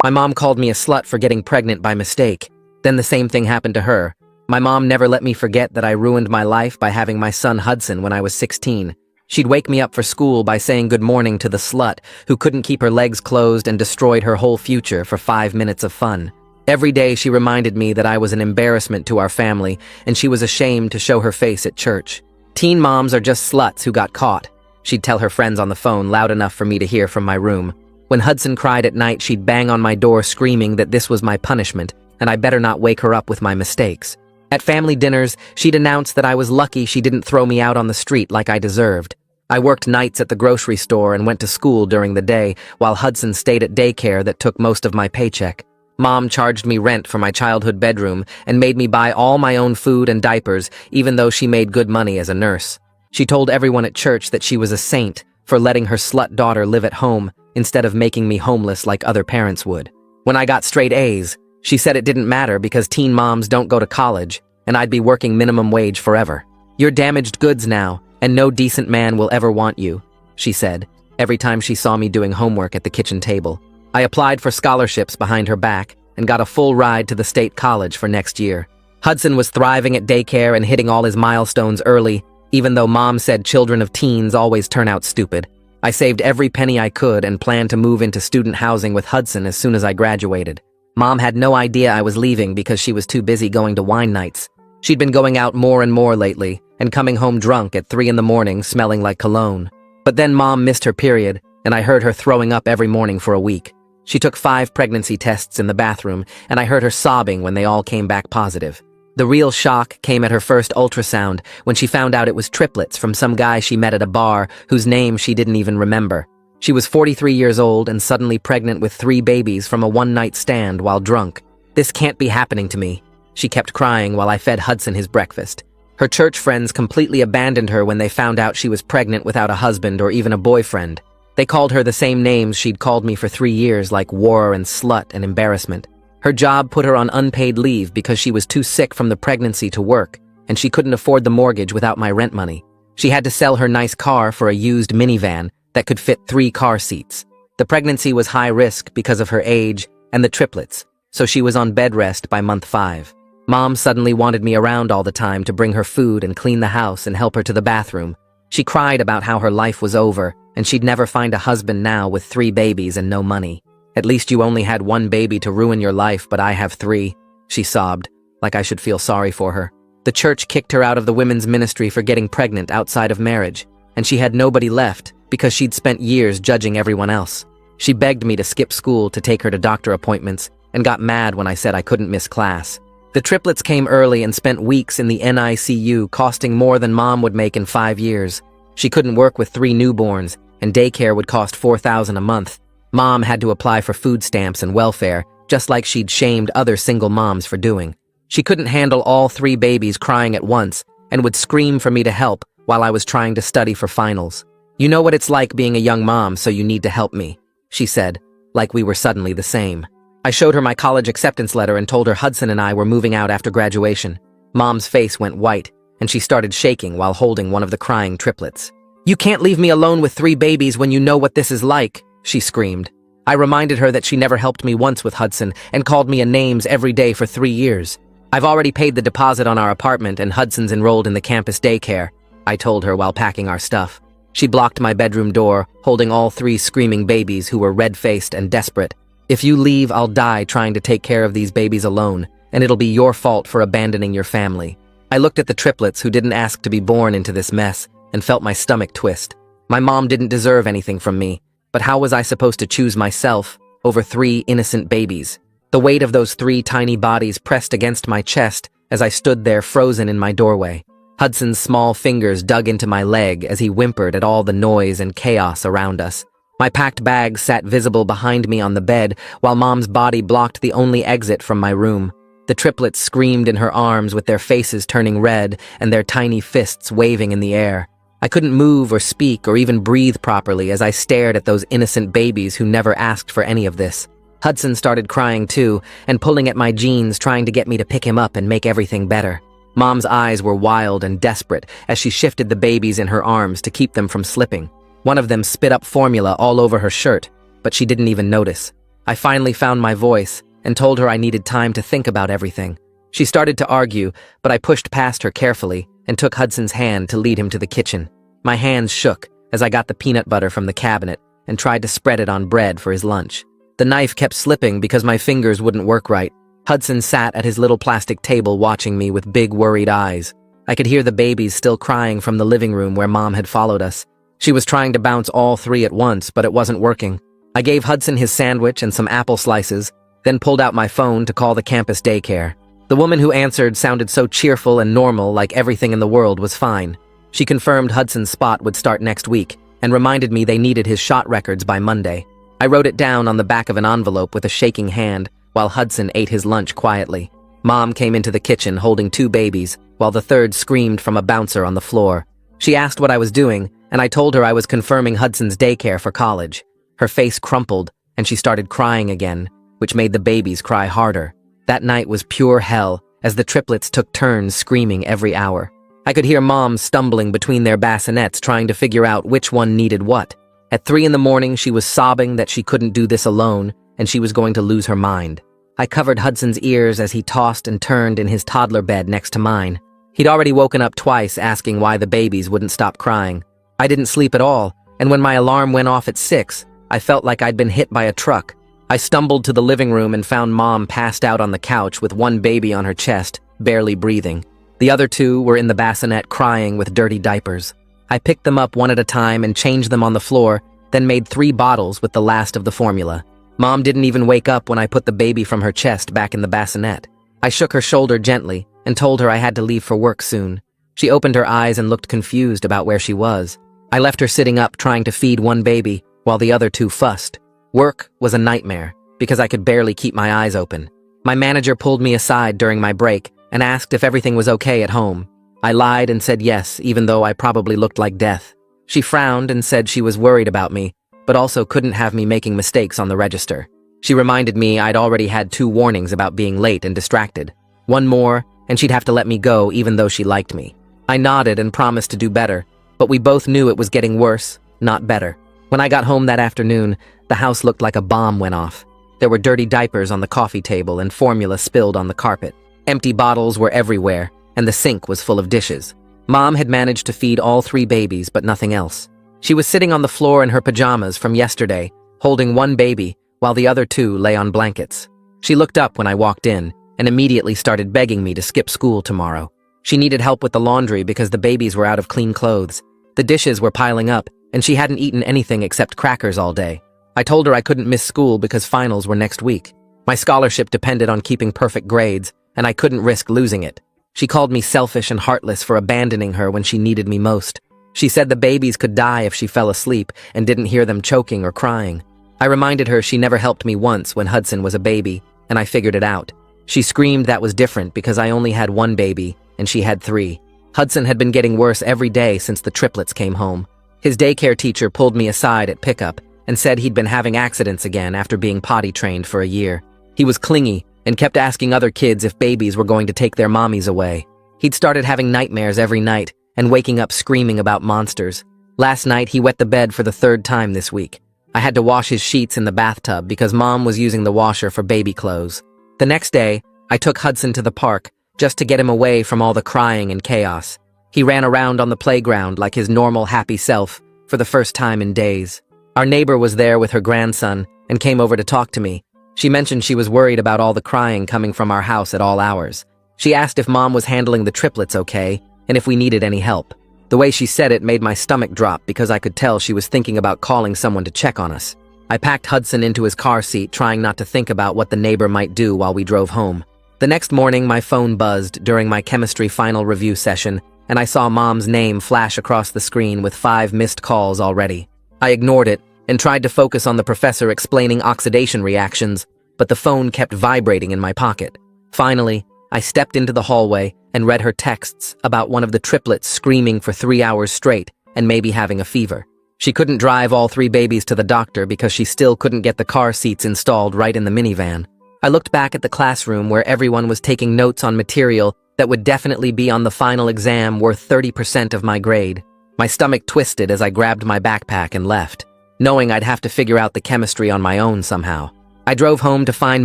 My mom called me a slut for getting pregnant by mistake. Then the same thing happened to her. My mom never let me forget that I ruined my life by having my son Hudson when I was 16. She'd wake me up for school by saying good morning to the slut who couldn't keep her legs closed and destroyed her whole future for 5 minutes of fun. Every day she reminded me that I was an embarrassment to our family and she was ashamed to show her face at church. Teen moms are just sluts who got caught. She'd tell her friends on the phone loud enough for me to hear from my room. When Hudson cried at night, she'd bang on my door screaming that this was my punishment and I better not wake her up with my mistakes. At family dinners, she'd announce that I was lucky she didn't throw me out on the street like I deserved. I worked nights at the grocery store and went to school during the day, while Hudson stayed at daycare that took most of my paycheck. Mom charged me rent for my childhood bedroom and made me buy all my own food and diapers, even though she made good money as a nurse. She told everyone at church that she was a saint for letting her slut daughter live at home instead of making me homeless like other parents would. When I got straight A's, she said it didn't matter because teen moms don't go to college, and I'd be working minimum wage forever. "You're damaged goods now, and no decent man will ever want you," she said, every time she saw me doing homework at the kitchen table. I applied for scholarships behind her back and got a full ride to the state college for next year. Hudson was thriving at daycare and hitting all his milestones early, even though Mom said children of teens always turn out stupid. I saved every penny I could and planned to move into student housing with Hudson as soon as I graduated. Mom had no idea I was leaving because she was too busy going to wine nights. She'd been going out more and more lately and coming home drunk at 3 in the morning smelling like cologne. But then Mom missed her period and I heard her throwing up every morning for a week. She took 5 pregnancy tests in the bathroom and I heard her sobbing when they all came back positive. The real shock came at her first ultrasound when she found out it was triplets from some guy she met at a bar whose name she didn't even remember. She was 43 years old and suddenly pregnant with 3 babies from a one-night stand while drunk. "This can't be happening to me," she kept crying while I fed Hudson his breakfast. Her church friends completely abandoned her when they found out she was pregnant without a husband or even a boyfriend. They called her the same names she'd called me for 3 years, like whore and slut and embarrassment. Her job put her on unpaid leave because she was too sick from the pregnancy to work, and she couldn't afford the mortgage without my rent money. She had to sell her nice car for a used minivan that could fit 3 car seats. The pregnancy was high risk because of her age and the triplets, so she was on bed rest by month 5. Mom suddenly wanted me around all the time to bring her food and clean the house and help her to the bathroom. She cried about how her life was over and she'd never find a husband now with 3 babies and no money. "At least you only had 1 baby to ruin your life, but I have 3, she sobbed, like I should feel sorry for her. The church kicked her out of the women's ministry for getting pregnant outside of marriage, and she had nobody left because she'd spent years judging everyone else. She begged me to skip school to take her to doctor appointments and got mad when I said I couldn't miss class. The triplets came early and spent weeks in the NICU, costing more than Mom would make in 5 years. She couldn't work with 3 newborns, and daycare would cost $4,000 a month. Mom had to apply for food stamps and welfare, just like she'd shamed other single moms for doing. She couldn't handle all 3 babies crying at once and would scream for me to help while I was trying to study for finals. "You know what it's like being a young mom, so you need to help me," she said, like we were suddenly the same. I showed her my college acceptance letter and told her Hudson and I were moving out after graduation. Mom's face went white, and she started shaking while holding one of the crying triplets. "You can't leave me alone with 3 babies when you know what this is like," she screamed. I reminded her that she never helped me once with Hudson and called me a names every day for 3 years. "I've already paid the deposit on our apartment and Hudson's enrolled in the campus daycare," I told her while packing our stuff. She blocked my bedroom door, holding all 3 screaming babies who were red-faced and desperate. "If you leave, I'll die trying to take care of these babies alone, and it'll be your fault for abandoning your family." I looked at the triplets who didn't ask to be born into this mess and felt my stomach twist. My mom didn't deserve anything from me, but how was I supposed to choose myself over 3 innocent babies? The weight of those 3 tiny bodies pressed against my chest as I stood there frozen in my doorway. Hudson's small fingers dug into my leg as he whimpered at all the noise and chaos around us. My packed bags sat visible behind me on the bed, while Mom's body blocked the only exit from my room. The triplets screamed in her arms with their faces turning red and their tiny fists waving in the air. I couldn't move or speak or even breathe properly as I stared at those innocent babies who never asked for any of this. Hudson started crying too, and pulling at my jeans trying to get me to pick him up and make everything better. Mom's eyes were wild and desperate as she shifted the babies in her arms to keep them from slipping. One of them spit up formula all over her shirt, but she didn't even notice. I finally found my voice and told her I needed time to think about everything. She started to argue, but I pushed past her carefully and took Hudson's hand to lead him to the kitchen. My hands shook as I got the peanut butter from the cabinet and tried to spread it on bread for his lunch. The knife kept slipping because my fingers wouldn't work right. Hudson sat at his little plastic table watching me with big worried eyes. I could hear the babies still crying from the living room where Mom had followed us. She was trying to bounce all three at once, but it wasn't working. I gave Hudson his sandwich and some apple slices, then pulled out my phone to call the campus daycare. The woman who answered sounded so cheerful and normal, like everything in the world was fine. She confirmed Hudson's spot would start next week and reminded me they needed his shot records by Monday. I wrote it down on the back of an envelope with a shaking hand while Hudson ate his lunch quietly. Mom came into the kitchen holding two babies while the third screamed from a bouncer on the floor. She asked what I was doing, and I told her I was confirming Hudson's daycare for college. Her face crumpled and she started crying again, which made the babies cry harder. That night was pure hell as the triplets took turns screaming every hour. I could hear Mom stumbling between their bassinets trying to figure out which one needed what. At 3 in the morning, she was sobbing that she couldn't do this alone and she was going to lose her mind. I covered Hudson's ears as he tossed and turned in his toddler bed next to mine. He'd already woken up twice asking why the babies wouldn't stop crying. I didn't sleep at all, and when my alarm went off at 6, I felt like I'd been hit by a truck. I stumbled to the living room and found Mom passed out on the couch with one baby on her chest, barely breathing. The other two were in the bassinet crying with dirty diapers. I picked them up one at a time and changed them on the floor, then made 3 bottles with the last of the formula. Mom didn't even wake up when I put the baby from her chest back in the bassinet. I shook her shoulder gently and told her I had to leave for work soon. She opened her eyes and looked confused about where she was. I left her sitting up trying to feed one baby while the other 2 fussed. Work was a nightmare because I could barely keep my eyes open. My manager pulled me aside during my break and asked if everything was okay at home. I lied and said yes, even though I probably looked like death. She frowned and said she was worried about me, but also couldn't have me making mistakes on the register. She reminded me I'd already had 2 warnings about being late and distracted. One more, and she'd have to let me go even though she liked me. I nodded and promised to do better, but we both knew it was getting worse, not better. When I got home that afternoon, the house looked like a bomb went off. There were dirty diapers on the coffee table and formula spilled on the carpet. Empty bottles were everywhere, and the sink was full of dishes. Mom had managed to feed all 3 babies, but nothing else. She was sitting on the floor in her pajamas from yesterday, holding one baby, while the other 2 lay on blankets. She looked up when I walked in, and immediately started begging me to skip school tomorrow. She needed help with the laundry because the babies were out of clean clothes. The dishes were piling up, and she hadn't eaten anything except crackers all day. I told her I couldn't miss school because finals were next week. My scholarship depended on keeping perfect grades, and I couldn't risk losing it. She called me selfish and heartless for abandoning her when she needed me most. She said the babies could die if she fell asleep and didn't hear them choking or crying. I reminded her she never helped me once when Hudson was a baby, and I figured it out. She screamed that was different because I only had 1 baby, and she had 3. Hudson had been getting worse every day since the triplets came home. His daycare teacher pulled me aside at pickup and said he'd been having accidents again after being potty trained for a year. He was clingy and kept asking other kids if babies were going to take their mommies away. He'd started having nightmares every night and waking up screaming about monsters. Last night, he wet the bed for the 3rd time this week. I had to wash his sheets in the bathtub because Mom was using the washer for baby clothes. The next day, I took Hudson to the park just to get him away from all the crying and chaos. He ran around on the playground like his normal, happy self for the first time in days. Our neighbor was there with her grandson and came over to talk to me. She mentioned she was worried about all the crying coming from our house at all hours. She asked if Mom was handling the triplets okay and if we needed any help. The way she said it made my stomach drop because I could tell she was thinking about calling someone to check on us. I packed Hudson into his car seat, trying not to think about what the neighbor might do while we drove home. The next morning, my phone buzzed during my chemistry final review session, and I saw Mom's name flash across the screen with 5 missed calls already. I ignored it and tried to focus on the professor explaining oxidation reactions, but the phone kept vibrating in my pocket. Finally, I stepped into the hallway and read her texts about one of the triplets screaming for 3 hours straight and maybe having a fever. She couldn't drive all 3 babies to the doctor because she still couldn't get the car seats installed right in the minivan. I looked back at the classroom where everyone was taking notes on material that would definitely be on the final exam worth 30% of my grade. My stomach twisted as I grabbed my backpack and left, knowing I'd have to figure out the chemistry on my own somehow. I drove home to find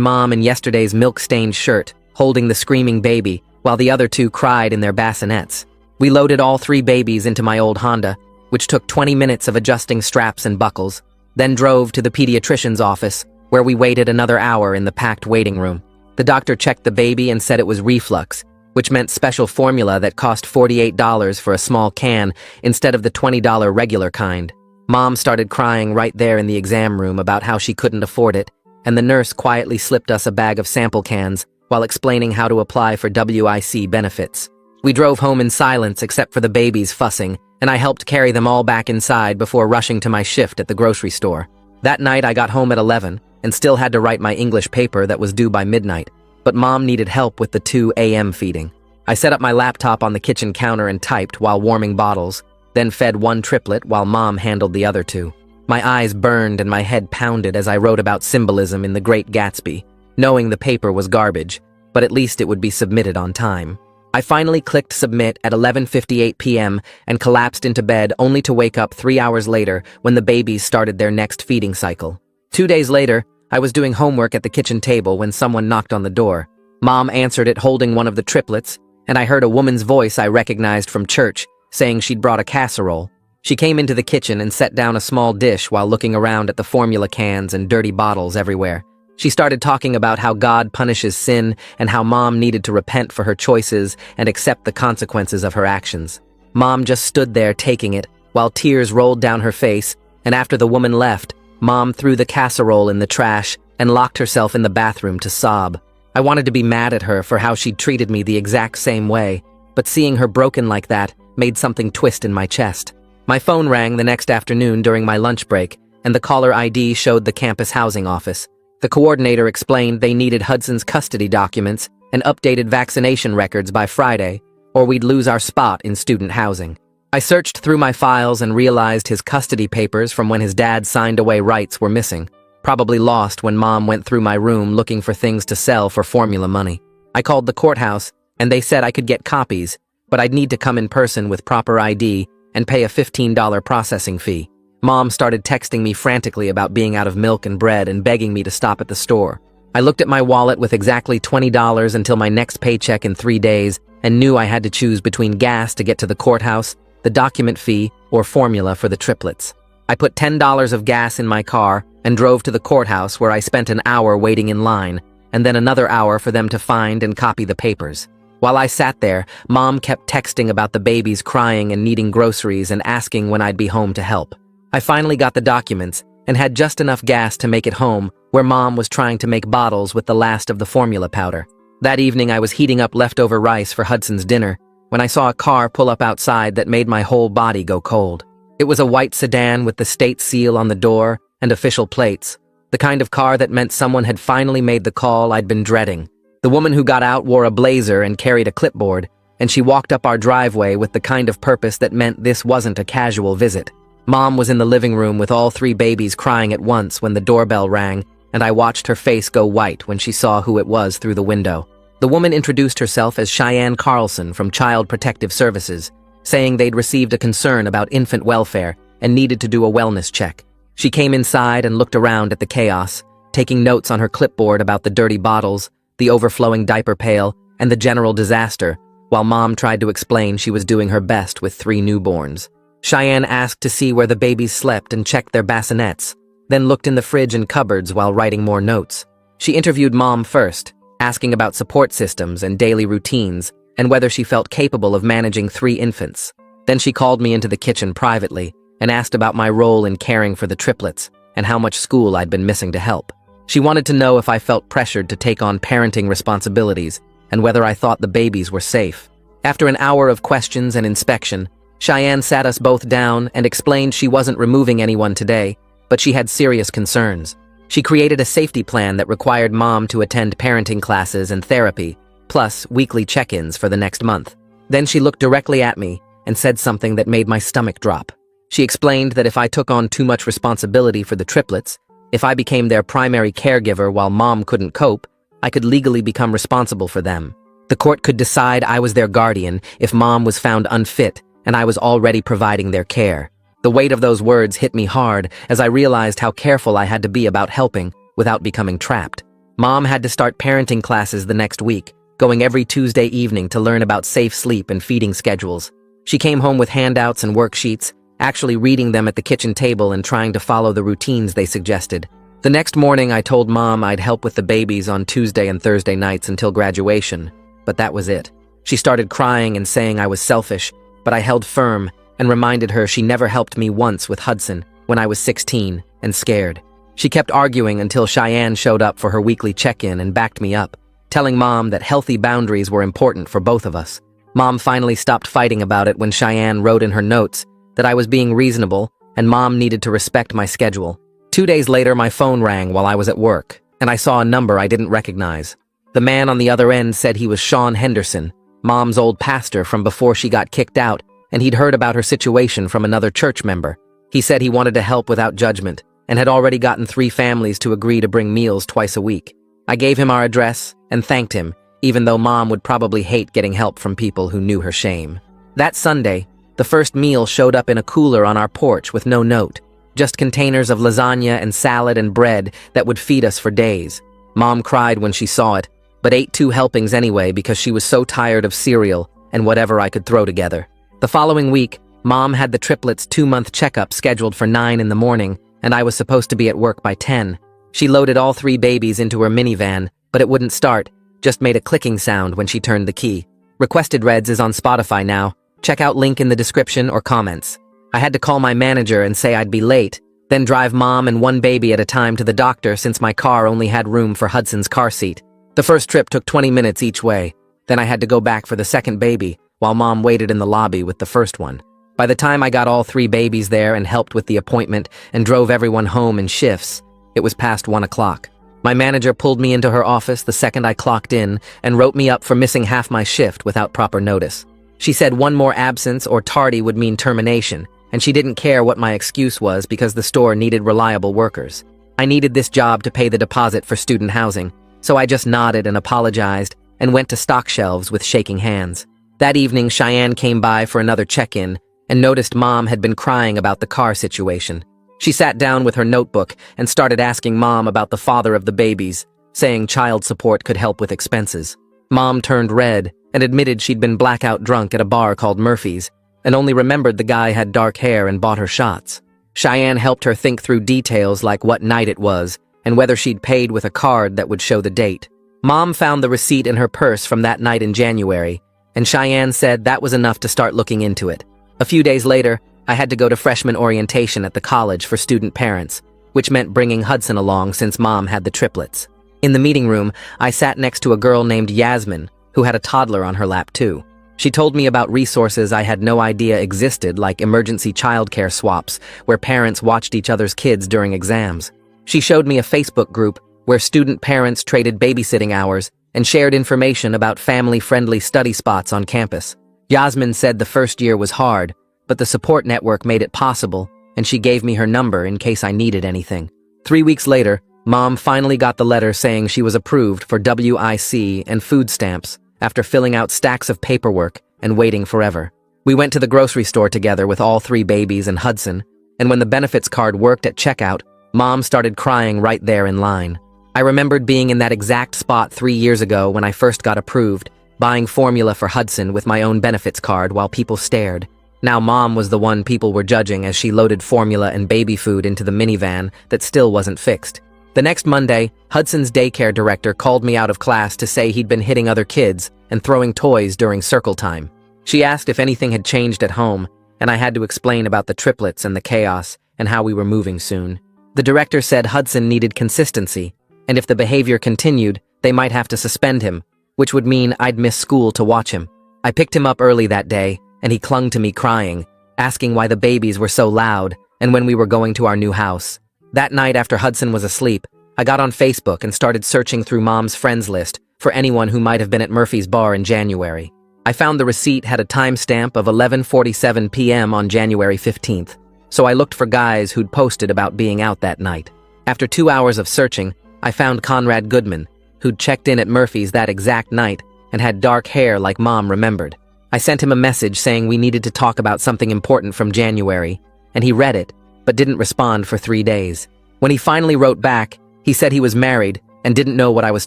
Mom in yesterday's milk-stained shirt, holding the screaming baby, while the other two cried in their bassinets. We loaded all 3 babies into my old Honda, which took 20 minutes of adjusting straps and buckles, then drove to the pediatrician's office, where we waited another hour in the packed waiting room. The doctor checked the baby and said it was reflux, which meant special formula that cost $48 for a small can instead of the $20 regular kind. Mom started crying right there in the exam room about how she couldn't afford it, and the nurse quietly slipped us a bag of sample cans while explaining how to apply for WIC benefits. We drove home in silence except for the babies fussing, and I helped carry them all back inside before rushing to my shift at the grocery store. That night I got home at 11 and still had to write my English paper that was due by midnight, but Mom needed help with the 2 a.m. feeding. I set up my laptop on the kitchen counter and typed while warming bottles, then fed 1 triplet while Mom handled the other 2. My eyes burned and my head pounded as I wrote about symbolism in The Great Gatsby, knowing the paper was garbage, but at least it would be submitted on time. I finally clicked submit at 11:58 p.m. and collapsed into bed only to wake up 3 hours later when the babies started their next feeding cycle. 2 days later, I was doing homework at the kitchen table when someone knocked on the door. Mom answered it holding one of the triplets, and I heard a woman's voice I recognized from church saying she'd brought a casserole. She came into the kitchen and set down a small dish while looking around at the formula cans and dirty bottles everywhere. She started talking about how God punishes sin and how Mom needed to repent for her choices and accept the consequences of her actions. Mom just stood there taking it, while tears rolled down her face, and after the woman left, Mom threw the casserole in the trash and locked herself in the bathroom to sob. I wanted to be mad at her for how she'd treated me the exact same way, but seeing her broken like that made something twist in my chest. My phone rang the next afternoon during my lunch break, and the caller ID showed the campus housing office. The coordinator explained they needed Hudson's custody documents and updated vaccination records by Friday, or we'd lose our spot in student housing. I searched through my files and realized his custody papers from when his dad signed away rights were missing, probably lost when Mom went through my room looking for things to sell for formula money. I called the courthouse, and they said I could get copies, but I'd need to come in person with proper ID and pay a $15 processing fee. Mom started texting me frantically about being out of milk and bread and begging me to stop at the store. I looked at my wallet with exactly $20 until my next paycheck in 3 days and knew I had to choose between gas to get to the courthouse, the document fee, or formula for the triplets. I put $10 of gas in my car and drove to the courthouse where I spent an hour waiting in line, and then another hour for them to find and copy the papers. While I sat there, Mom kept texting about the babies crying and needing groceries and asking when I'd be home to help. I finally got the documents and had just enough gas to make it home, where Mom was trying to make bottles with the last of the formula powder. That evening I was heating up leftover rice for Hudson's dinner when I saw a car pull up outside that made my whole body go cold. It was a white sedan with the state seal on the door and official plates, the kind of car that meant someone had finally made the call I'd been dreading. The woman who got out wore a blazer and carried a clipboard, and she walked up our driveway with the kind of purpose that meant this wasn't a casual visit. Mom was in the living room with all 3 babies crying at once when the doorbell rang, and I watched her face go white when she saw who it was through the window. The woman introduced herself as Cheyenne Carlson from Child Protective Services, saying they'd received a concern about infant welfare and needed to do a wellness check. She came inside and looked around at the chaos, taking notes on her clipboard about the dirty bottles, the overflowing diaper pail, and the general disaster, while Mom tried to explain she was doing her best with 3 newborns. Cheyenne asked to see where the babies slept and checked their bassinets, then looked in the fridge and cupboards while writing more notes. She interviewed Mom first, asking about support systems and daily routines, and whether she felt capable of managing 3 infants. Then she called me into the kitchen privately and asked about my role in caring for the triplets and how much school I'd been missing to help. She wanted to know if I felt pressured to take on parenting responsibilities and whether I thought the babies were safe. After an hour of questions and inspection, Cheyenne sat us both down and explained she wasn't removing anyone today, but she had serious concerns. She created a safety plan that required Mom to attend parenting classes and therapy, plus weekly check-ins for the next month. Then she looked directly at me and said something that made my stomach drop. She explained that if I took on too much responsibility for the triplets, if I became their primary caregiver while Mom couldn't cope, I could legally become responsible for them. The court could decide I was their guardian if Mom was found unfit and I was already providing their care. The weight of those words hit me hard as I realized how careful I had to be about helping, without becoming trapped. Mom had to start parenting classes the next week, going every Tuesday evening to learn about safe sleep and feeding schedules. She came home with handouts and worksheets, actually reading them at the kitchen table and trying to follow the routines they suggested. The next morning, I told Mom I'd help with the babies on Tuesday and Thursday nights until graduation, but that was it. She started crying and saying I was selfish, but I held firm and reminded her she never helped me once with Hudson when I was 16 and scared. She kept arguing until Cheyenne showed up for her weekly check-in and backed me up, telling Mom that healthy boundaries were important for both of us. Mom finally stopped fighting about it when Cheyenne wrote in her notes that I was being reasonable and Mom needed to respect my schedule. 2 days later, my phone rang while I was at work, and I saw a number I didn't recognize. The man on the other end said he was Sean Henderson, Mom's old pastor from before she got kicked out, and he'd heard about her situation from another church member. He said he wanted to help without judgment, and had already gotten 3 families to agree to bring meals twice a week. I gave him our address and thanked him, even though Mom would probably hate getting help from people who knew her shame. That Sunday, the first meal showed up in a cooler on our porch with no note, just containers of lasagna and salad and bread that would feed us for days. Mom cried when she saw it, but ate 2 helpings anyway because she was so tired of cereal and whatever I could throw together. The following week, Mom had the triplets' 2-month checkup scheduled for 9 in the morning, and I was supposed to be at work by 10. She loaded all 3 babies into her minivan, but it wouldn't start, just made a clicking sound when she turned the key. Requested Reds is on Spotify now. Check out link in the description or comments. I had to call my manager and say I'd be late, then drive Mom and 1 baby at a time to the doctor since my car only had room for Hudson's car seat. The first trip took 20 minutes each way. Then I had to go back for the second baby, while Mom waited in the lobby with the first one. By the time I got all 3 babies there and helped with the appointment and drove everyone home in shifts, it was past 1 o'clock. My manager pulled me into her office the second I clocked in and wrote me up for missing half my shift without proper notice. She said 1 more absence or tardy would mean termination, and she didn't care what my excuse was because the store needed reliable workers. I needed this job to pay the deposit for student housing, so I just nodded and apologized and went to stock shelves with shaking hands. That evening, Cheyenne came by for another check-in and noticed Mom had been crying about the car situation. She sat down with her notebook and started asking Mom about the father of the babies, saying child support could help with expenses. Mom turned red and admitted she'd been blackout drunk at a bar called Murphy's and only remembered the guy had dark hair and bought her shots. Cheyenne helped her think through details like what night it was and whether she'd paid with a card that would show the date. Mom found the receipt in her purse from that night in January, and Cheyenne said that was enough to start looking into it. A few days later, I had to go to freshman orientation at the college for student parents, which meant bringing Hudson along since Mom had the triplets. In the meeting room, I sat next to a girl named Yasmin, who had a toddler on her lap too. She told me about resources I had no idea existed, like emergency childcare swaps, where parents watched each other's kids during exams. She showed me a Facebook group where student parents traded babysitting hours and shared information about family-friendly study spots on campus. Yasmin said the first year was hard, but the support network made it possible, and she gave me her number in case I needed anything. 3 weeks later, Mom finally got the letter saying she was approved for WIC and food stamps after filling out stacks of paperwork and waiting forever. We went to the grocery store together with all 3 babies and Hudson, and when the benefits card worked at checkout, Mom started crying right there in line. I remembered being in that exact spot 3 years ago when I first got approved, buying formula for Hudson with my own benefits card while people stared. Now Mom was the one people were judging as she loaded formula and baby food into the minivan that still wasn't fixed. The next Monday, Hudson's daycare director called me out of class to say he'd been hitting other kids and throwing toys during circle time. She asked if anything had changed at home, and I had to explain about the triplets and the chaos and how we were moving soon. The director said Hudson needed consistency, and if the behavior continued, they might have to suspend him, which would mean I'd miss school to watch him. I picked him up early that day, and he clung to me crying, asking why the babies were so loud and when we were going to our new house. That night after Hudson was asleep, I got on Facebook and started searching through Mom's friends list for anyone who might have been at Murphy's bar in January. I found the receipt had a timestamp of 11:47 p.m. on January 15th, so I looked for guys who'd posted about being out that night. After 2 hours of searching, I found Conrad Goodman, who'd checked in at Murphy's that exact night and had dark hair like Mom remembered. I sent him a message saying we needed to talk about something important from January, and he read it, but didn't respond for 3 days. When he finally wrote back, He said he was married and didn't know what I was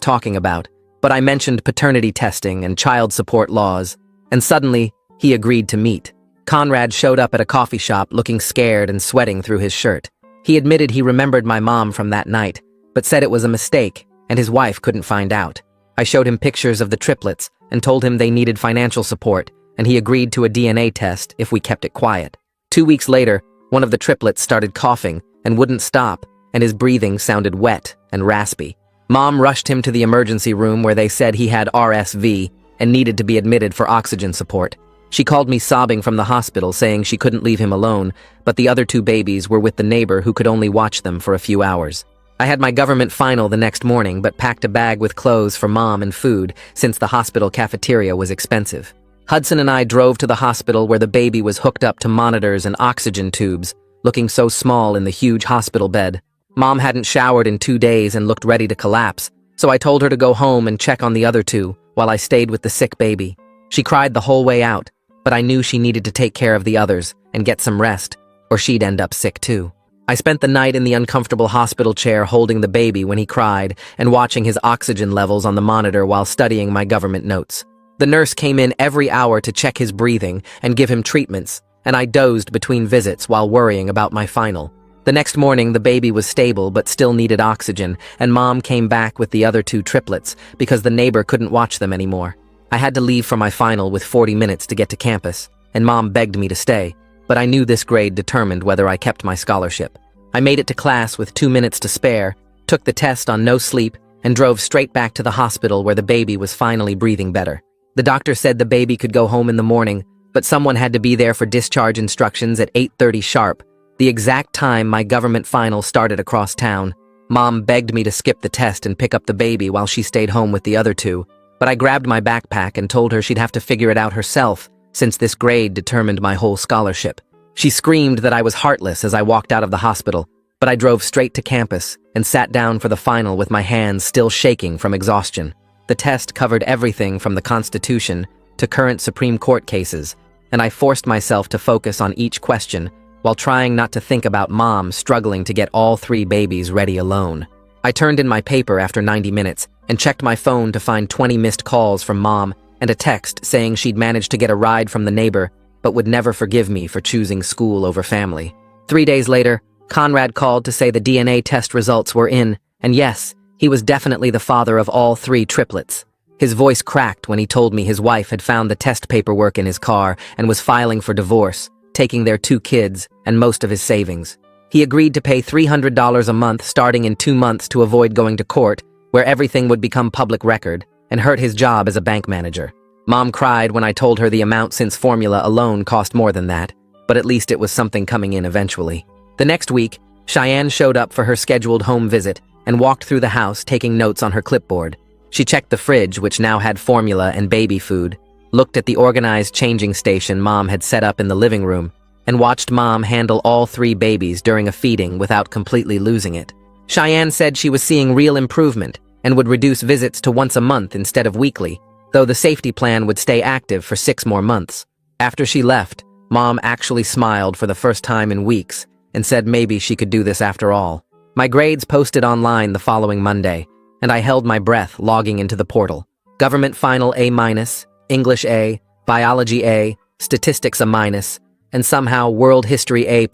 talking about, but I mentioned paternity testing and child support laws, and suddenly, he agreed to meet. Conrad showed up at a coffee shop looking scared and sweating through his shirt. He admitted he remembered my mom from that night, but said it was a mistake and his wife couldn't find out. I showed him pictures of the triplets and told him they needed financial support, and he agreed to a DNA test if we kept it quiet. 2 weeks later, one of the triplets started coughing and wouldn't stop, and his breathing sounded wet and raspy. Mom rushed him to the emergency room where they said he had RSV and needed to be admitted for oxygen support. She called me sobbing from the hospital saying she couldn't leave him alone, but the other 2 babies were with the neighbor who could only watch them for a few hours. I had my government final the next morning but packed a bag with clothes for Mom and food since the hospital cafeteria was expensive. Hudson and I drove to the hospital where the baby was hooked up to monitors and oxygen tubes, looking so small in the huge hospital bed. Mom hadn't showered in 2 days and looked ready to collapse, so I told her to go home and check on the other 2 while I stayed with the sick baby. She cried the whole way out, but I knew she needed to take care of the others and get some rest, or she'd end up sick too. I spent the night in the uncomfortable hospital chair holding the baby when he cried and watching his oxygen levels on the monitor while studying my government notes. The nurse came in every hour to check his breathing and give him treatments, and I dozed between visits while worrying about my final. The next morning, the baby was stable but still needed oxygen, and Mom came back with the other 2 triplets because the neighbor couldn't watch them anymore. I had to leave for my final with 40 minutes to get to campus, and Mom begged me to stay, but I knew this grade determined whether I kept my scholarship. I made it to class with 2 minutes to spare, took the test on no sleep, and drove straight back to the hospital where the baby was finally breathing better. The doctor said the baby could go home in the morning, but someone had to be there for discharge instructions at 8:30 sharp, the exact time my government final started across town. Mom begged me to skip the test and pick up the baby while she stayed home with the other 2, but I grabbed my backpack and told her she'd have to figure it out herself, since this grade determined my whole scholarship. She screamed that I was heartless as I walked out of the hospital, but I drove straight to campus and sat down for the final with my hands still shaking from exhaustion. The test covered everything from the Constitution to current Supreme Court cases, and I forced myself to focus on each question while trying not to think about Mom struggling to get all 3 babies ready alone. I turned in my paper after 90 minutes and checked my phone to find 20 missed calls from Mom and a text saying she'd managed to get a ride from the neighbor but would never forgive me for choosing school over family. 3 days later, Conrad called to say the DNA test results were in, and yes, he was definitely the father of all 3 triplets. His voice cracked when he told me his wife had found the test paperwork in his car and was filing for divorce, taking their 2 kids and most of his savings. He agreed to pay $300 a month starting in 2 months to avoid going to court, where everything would become public record, and hurt his job as a bank manager. Mom cried when I told her the amount since formula alone cost more than that, but at least it was something coming in eventually. The next week, Cheyenne showed up for her scheduled home visit and walked through the house taking notes on her clipboard. She checked the fridge, which now had formula and baby food, looked at the organized changing station Mom had set up in the living room, and watched Mom handle all 3 babies during a feeding without completely losing it. Cheyenne said she was seeing real improvement and would reduce visits to once a month instead of weekly, though the safety plan would stay active for 6 more months. After she left, Mom actually smiled for the first time in weeks and said maybe she could do this after all. My grades posted online the following Monday, and I held my breath logging into the portal. Government final A-, English A, Biology A, Statistics A-, and somehow World History A+,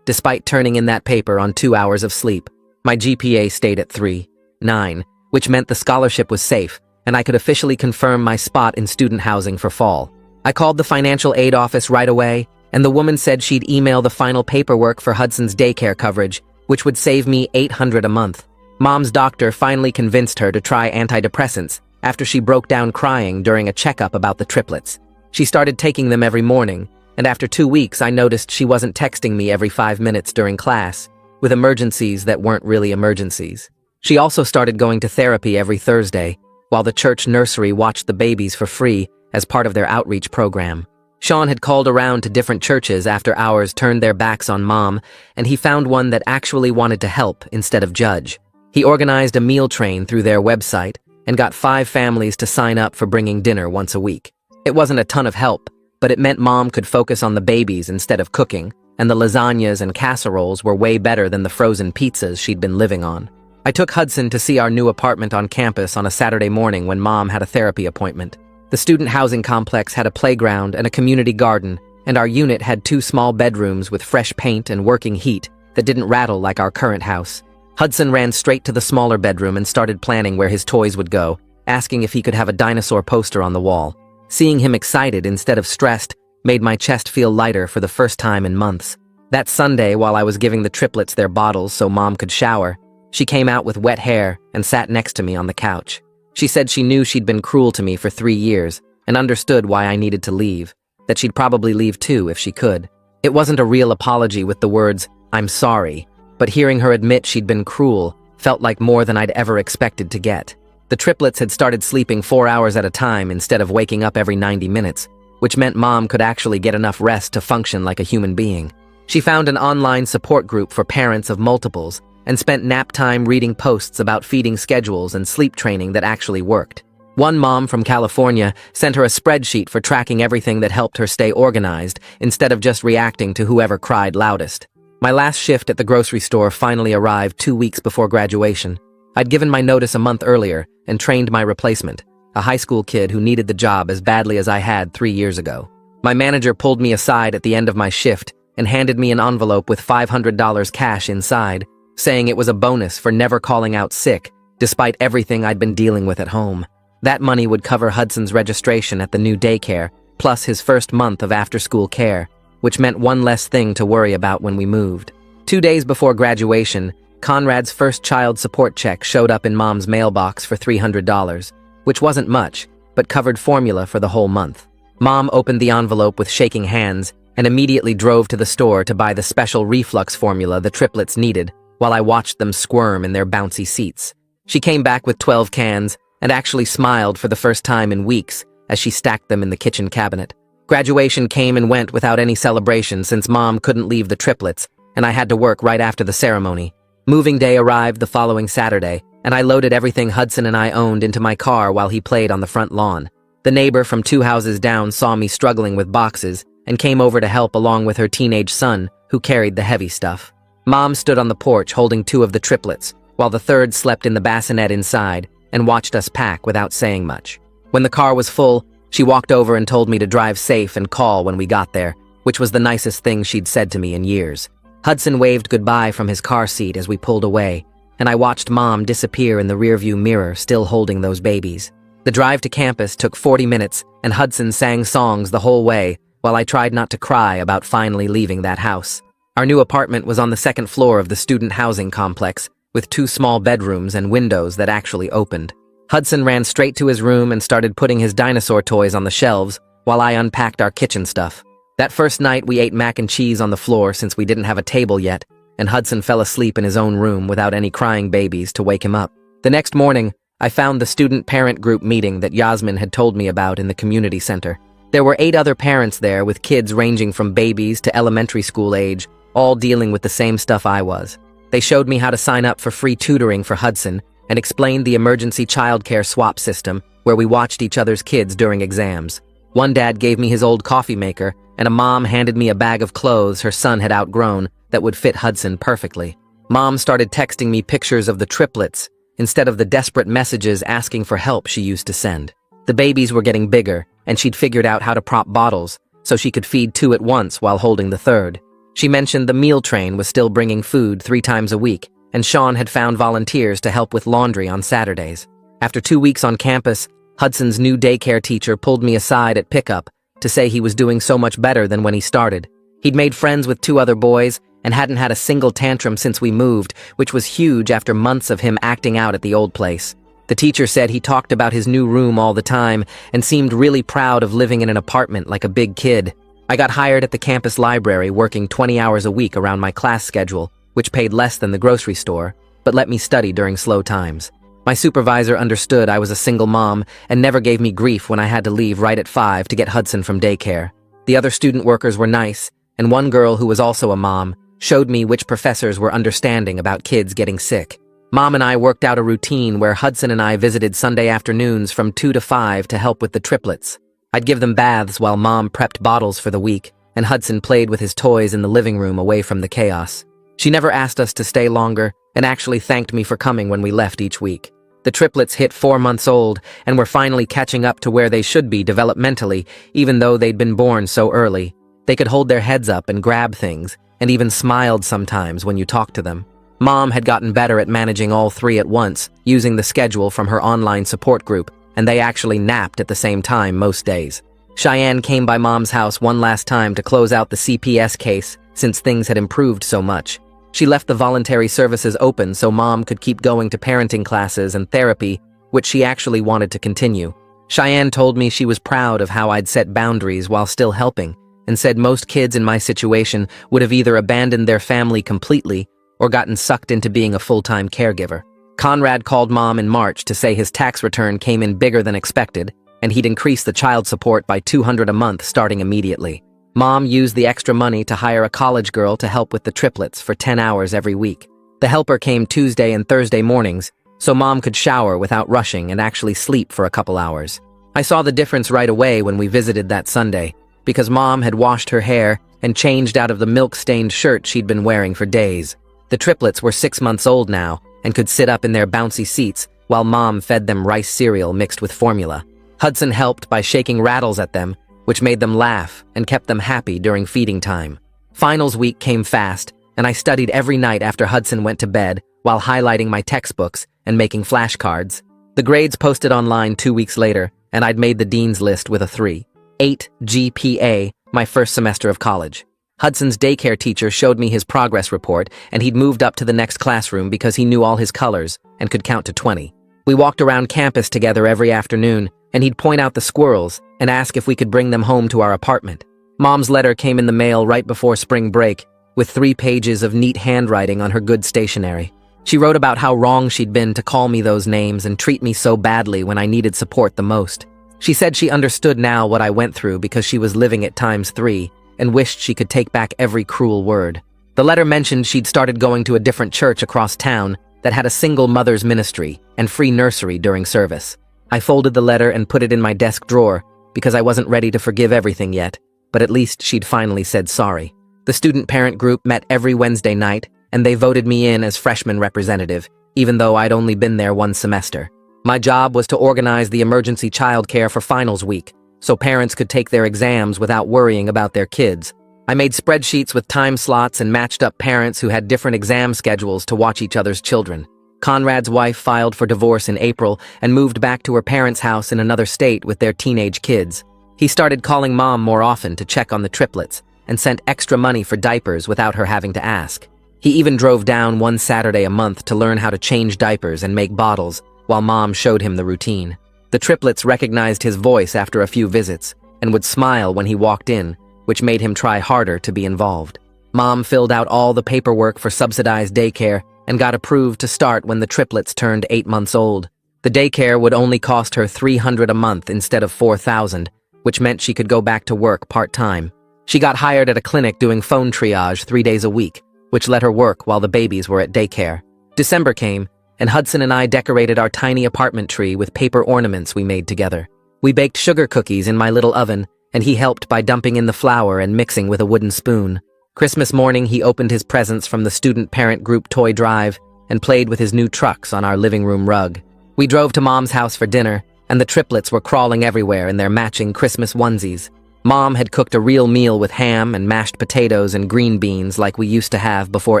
despite turning in that paper on 2 hours of sleep. My GPA stayed at 3.9, which meant the scholarship was safe, and I could officially confirm my spot in student housing for fall. I called the financial aid office right away, and the woman said she'd email the final paperwork for Hudson's daycare coverage, which would save me $800 a month. Mom's doctor finally convinced her to try antidepressants after she broke down crying during a checkup about the triplets. She started taking them every morning, and after 2 weeks I noticed she wasn't texting me every 5 minutes during class, with emergencies that weren't really emergencies. She also started going to therapy every Thursday, while the church nursery watched the babies for free as part of their outreach program. Sean had called around to different churches after ours turned their backs on Mom, and he found one that actually wanted to help instead of judge. He organized a meal train through their website and got 5 families to sign up for bringing dinner once a week. It wasn't a ton of help, but it meant Mom could focus on the babies instead of cooking, and the lasagnas and casseroles were way better than the frozen pizzas she'd been living on. I took Hudson to see our new apartment on campus on a Saturday morning when Mom had a therapy appointment. The student housing complex had a playground and a community garden, and our unit had 2 small bedrooms with fresh paint and working heat that didn't rattle like our current house. Hudson ran straight to the smaller bedroom and started planning where his toys would go, asking if he could have a dinosaur poster on the wall. Seeing him excited instead of stressed made my chest feel lighter for the first time in months. That Sunday, while I was giving the triplets their bottles so Mom could shower, she came out with wet hair and sat next to me on the couch. She said she knew she'd been cruel to me for 3 years and understood why I needed to leave, that she'd probably leave too if she could. It wasn't a real apology with the words, "I'm sorry," but hearing her admit she'd been cruel felt like more than I'd ever expected to get. The triplets had started sleeping 4 hours at a time instead of waking up every 90 minutes, which meant Mom could actually get enough rest to function like a human being. She found an online support group for parents of multiples and spent nap time reading posts about feeding schedules and sleep training that actually worked. One mom from California sent her a spreadsheet for tracking everything that helped her stay organized instead of just reacting to whoever cried loudest. My last shift at the grocery store finally arrived 2 weeks before graduation. I'd given my notice a month earlier and trained my replacement, a high school kid who needed the job as badly as I had 3 years ago. My manager pulled me aside at the end of my shift and handed me an envelope with $500 cash inside, saying it was a bonus for never calling out sick, despite everything I'd been dealing with at home. That money would cover Hudson's registration at the new daycare, plus his first month of after-school care, which meant one less thing to worry about when we moved. 2 days before graduation, Conrad's first child support check showed up in Mom's mailbox for $300, which wasn't much, but covered formula for the whole month. Mom opened the envelope with shaking hands and immediately drove to the store to buy the special reflux formula the triplets needed, while I watched them squirm in their bouncy seats. She came back with 12 cans and actually smiled for the first time in weeks as she stacked them in the kitchen cabinet. Graduation came and went without any celebration since Mom couldn't leave the triplets, and I had to work right after the ceremony. Moving day arrived the following Saturday, and I loaded everything Hudson and I owned into my car while he played on the front lawn. The neighbor from 2 houses down saw me struggling with boxes and came over to help along with her teenage son, who carried the heavy stuff. Mom stood on the porch holding 2 of the triplets, while the third slept in the bassinet inside and watched us pack without saying much. When the car was full, she walked over and told me to drive safe and call when we got there, which was the nicest thing she'd said to me in years. Hudson waved goodbye from his car seat as we pulled away, and I watched Mom disappear in the rearview mirror, still holding those babies. The drive to campus took 40 minutes, and Hudson sang songs the whole way, while I tried not to cry about finally leaving that house. Our new apartment was on the 2nd floor of the student housing complex, with 2 small bedrooms and windows that actually opened. Hudson ran straight to his room and started putting his dinosaur toys on the shelves, while I unpacked our kitchen stuff. That first night we ate mac and cheese on the floor since we didn't have a table yet, and Hudson fell asleep in his own room without any crying babies to wake him up. The next morning, I found the student parent group meeting that Yasmin had told me about in the community center. There were 8 other parents there with kids ranging from babies to elementary school age, all dealing with the same stuff I was. They showed me how to sign up for free tutoring for Hudson and explained the emergency childcare swap system where we watched each other's kids during exams. One dad gave me his old coffee maker, and a mom handed me a bag of clothes her son had outgrown that would fit Hudson perfectly. Mom started texting me pictures of the triplets instead of the desperate messages asking for help she used to send. The babies were getting bigger, and she'd figured out how to prop bottles so she could feed 2 at once while holding the third. She mentioned the meal train was still bringing food 3 times a week, and Sean had found volunteers to help with laundry on Saturdays. After 2 weeks on campus, Hudson's new daycare teacher pulled me aside at pickup to say he was doing so much better than when he started. He'd made friends with 2 other boys and hadn't had a single tantrum since we moved, which was huge after months of him acting out at the old place. The teacher said he talked about his new room all the time and seemed really proud of living in an apartment like a big kid. I got hired at the campus library working 20 hours a week around my class schedule, which paid less than the grocery store, but let me study during slow times. My supervisor understood I was a single mom and never gave me grief when I had to leave right at 5 to get Hudson from daycare. The other student workers were nice, and one girl who was also a mom showed me which professors were understanding about kids getting sick. Mom and I worked out a routine where Hudson and I visited Sunday afternoons from 2 to 5 to help with the triplets. I'd give them baths while Mom prepped bottles for the week, and Hudson played with his toys in the living room away from the chaos. She never asked us to stay longer, and actually thanked me for coming when we left each week. The triplets hit 4 months old and were finally catching up to where they should be developmentally, even though they'd been born so early. They could hold their heads up and grab things, and even smiled sometimes when you talked to them. Mom had gotten better at managing all three at once, using the schedule from her online support group, and they actually napped at the same time most days. Cheyenne came by Mom's house one last time to close out the CPS case, since things had improved so much. She left the voluntary services open so Mom could keep going to parenting classes and therapy, which she actually wanted to continue. Cheyenne told me she was proud of how I'd set boundaries while still helping, and said most kids in my situation would have either abandoned their family completely or gotten sucked into being a full-time caregiver. Conrad called Mom in March to say his tax return came in bigger than expected, and he'd increase the child support by $200 a month starting immediately. Mom used the extra money to hire a college girl to help with the triplets for 10 hours every week. The helper came Tuesday and Thursday mornings, so Mom could shower without rushing and actually sleep for a couple hours. I saw the difference right away when we visited that Sunday, because Mom had washed her hair and changed out of the milk-stained shirt she'd been wearing for days. The triplets were 6 months old now and could sit up in their bouncy seats while Mom fed them rice cereal mixed with formula. Hudson helped by shaking rattles at them, which made them laugh and kept them happy during feeding time. Finals week came fast, and I studied every night after Hudson went to bed while highlighting my textbooks and making flashcards. The grades posted online 2 weeks later, and I'd made the dean's list with a 3.8 GPA my first semester of college. Hudson's daycare teacher showed me his progress report, and he'd moved up to the next classroom because he knew all his colors and could count to 20. We walked around campus together every afternoon, and he'd point out the squirrels and ask if we could bring them home to our apartment. Mom's letter came in the mail right before spring break, with 3 pages of neat handwriting on her good stationery. She wrote about how wrong she'd been to call me those names and treat me so badly when I needed support the most. She said she understood now what I went through because she was living it ×3 and wished she could take back every cruel word. The letter mentioned she'd started going to a different church across town that had a single mother's ministry and free nursery during service. I folded the letter and put it in my desk drawer because I wasn't ready to forgive everything yet, but at least she'd finally said sorry. The student parent group met every Wednesday night, and they voted me in as freshman representative, even though I'd only been there 1 semester. My job was to organize the emergency childcare for finals week, so parents could take their exams without worrying about their kids. I made spreadsheets with time slots and matched up parents who had different exam schedules to watch each other's children. Conrad's wife filed for divorce in April and moved back to her parents' house in another state with their teenage kids. He started calling Mom more often to check on the triplets and sent extra money for diapers without her having to ask. He even drove down 1 Saturday a month to learn how to change diapers and make bottles while Mom showed him the routine. The triplets recognized his voice after a few visits and would smile when he walked in, which made him try harder to be involved. Mom filled out all the paperwork for subsidized daycare and got approved to start when the triplets turned 8 months old. The daycare would only cost her $300 a month instead of $4,000, which meant she could go back to work part-time. She got hired at a clinic doing phone triage 3 days a week, which let her work while the babies were at daycare. December came, and Hudson and I decorated our tiny apartment tree with paper ornaments we made together. We baked sugar cookies in my little oven, and he helped by dumping in the flour and mixing with a wooden spoon. Christmas morning, he opened his presents from the student parent group toy drive and played with his new trucks on our living room rug. We drove to Mom's house for dinner, and the triplets were crawling everywhere in their matching Christmas onesies. Mom had cooked a real meal with ham and mashed potatoes and green beans like we used to have before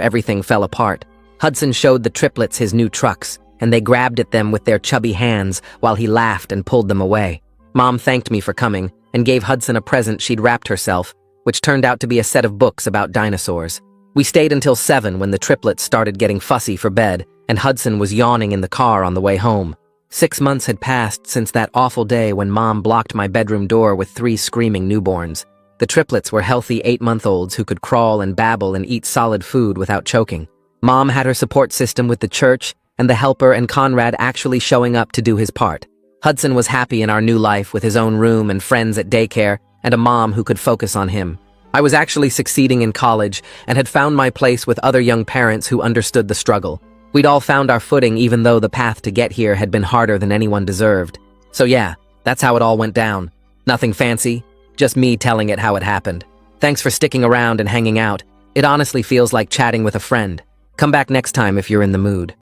everything fell apart. Hudson showed the triplets his new trucks, and they grabbed at them with their chubby hands while he laughed and pulled them away. Mom thanked me for coming and gave Hudson a present she'd wrapped herself, which turned out to be a set of books about dinosaurs. We stayed until 7 when the triplets started getting fussy for bed, and Hudson was yawning in the car on the way home. 6 months had passed since that awful day when Mom blocked my bedroom door with 3 screaming newborns. The triplets were healthy 8-month-olds who could crawl and babble and eat solid food without choking. Mom had her support system with the church, and the helper and Conrad actually showing up to do his part. Hudson was happy in our new life with his own room and friends at daycare, and a mom who could focus on him. I was actually succeeding in college and had found my place with other young parents who understood the struggle. We'd all found our footing even though the path to get here had been harder than anyone deserved. So yeah, that's how it all went down. Nothing fancy, just me telling it how it happened. Thanks for sticking around and hanging out. It honestly feels like chatting with a friend. Come back next time if you're in the mood.